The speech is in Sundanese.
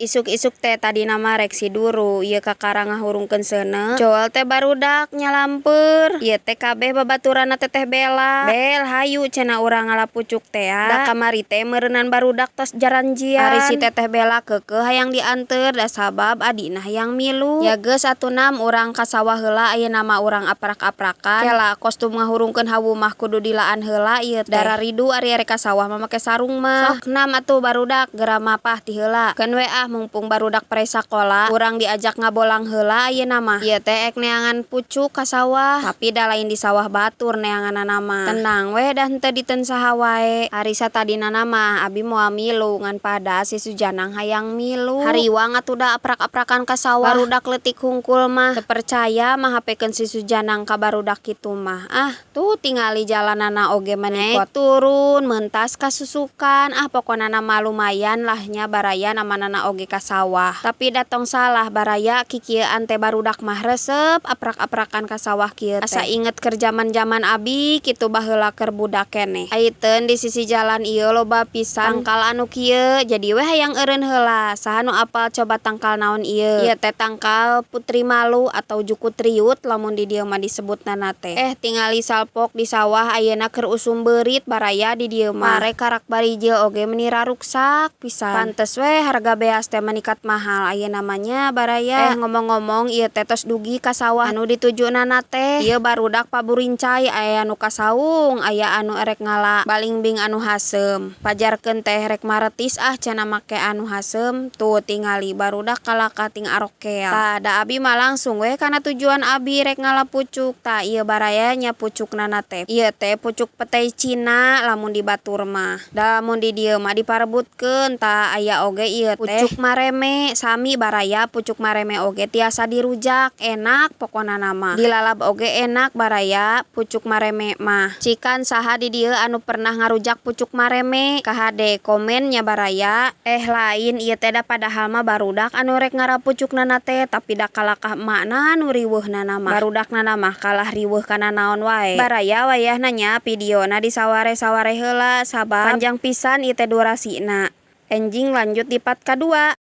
Isuk-isuk teh tadi nama rek si Duru ieu kakara ngahurungkeun seuneu coel teh barudak nyalampeur ieu teh kabeh babaturanna teteh Bella. Bel hayu cenah urang ngalapucuk teh da kamari teh meureunan barudak tos jaranjian. Ari si teteh Bella keukeuh hayang dianteur da sabab adina hayang milu. Ya geus atuh urang ka sawah heula ayeuna mah urang aprak-aprakan kela kostum ngahurungkeun hawu mah kudu dilaan heula ieu teh. Da ridu ari ka sawah mah make sarung mah. Sok naam atuh barudak geura mapah ti heula. Keun we ah mumpung barudak pre sakola urang diajak ngabolang heula ayeuna mah. Ieu teh ek neangan pucuk ka sawah tapi da lain di sawah batur neanganna mah. Tenang we dah henteu diteun saha wae. Hari satadinana mah abi moal milu ngan pada si Sujanang hayang milu. Hariwang atuh da aprak-aprakan ka sawah. Barudak leutik hungkul mah teu percaya mah hapekeun si Sujanang ka barudak kitu mah. Ah tuh tingali jalanana oge manikot turun meuntas kasusukan pokona mah lumayan lah nya baraya namanana oge ka sawah. Tapi datong salah baraya kikieuan teh barudak mah resep aprak-aprakan ka sawah kieu teh. Asa inget keur zaman-zaman abi kitu baheula keur budak keneh. Ayeteun di sisi jalan ieu loba pisan tangkal anu kieu jadi we hayang eureun heula. Saha nu apal coba tangkal naon ieu? Ieu teh tangkal Putri Malu atau Jukut Riut lamun di dieu mah disebutna teh. Tingali salpok di sawah ayeuna keur usum beurit baraya di dieu mah. Mare karak barijil oge meuni raruksak pisan. Pantes we harga beas teh meningkat mahal ayeuna namanya baraya. Ngomong-ngomong ieu teh tos dugi ka sawah anu ditujunana teh. Ieu barudak paburincai aya anu kasaung, aya anu erek ngala balingbing anu haseum. Pajarkeun teh rek maretis cenah make anu haseum. Tuh tingali barudak kalaka ting arokel. Tah da abi mah langsung we kana tujuan abi rek ngalapucuk. Tah ieu baraya nya pucukna teh. Ieu teh pucuk petei Cina lamun di batur mah. Da lamun di dieu mah diparebutkeun tah aya oge ieu teh pucuk mareme sami baraya pucuk mareme oge tiasa dirujak enak pokona mah. Dilalab oge enak baraya pucuk mareme mah. Cikan saha di dieu anu pernah ngarujak pucuk mareme KHD komen nya baraya. Lain ieu teh da padahal mah barudak anu rek ngarapucukna teh tapi da kalakah emakna nu riweuhna mah. Barudakna mah kalah riweuh kana naon wae. Baraya wayahna nya videona disaware-saware heula sabab panjang pisan ieu teh durasina. Enjing lanjut di part kadua.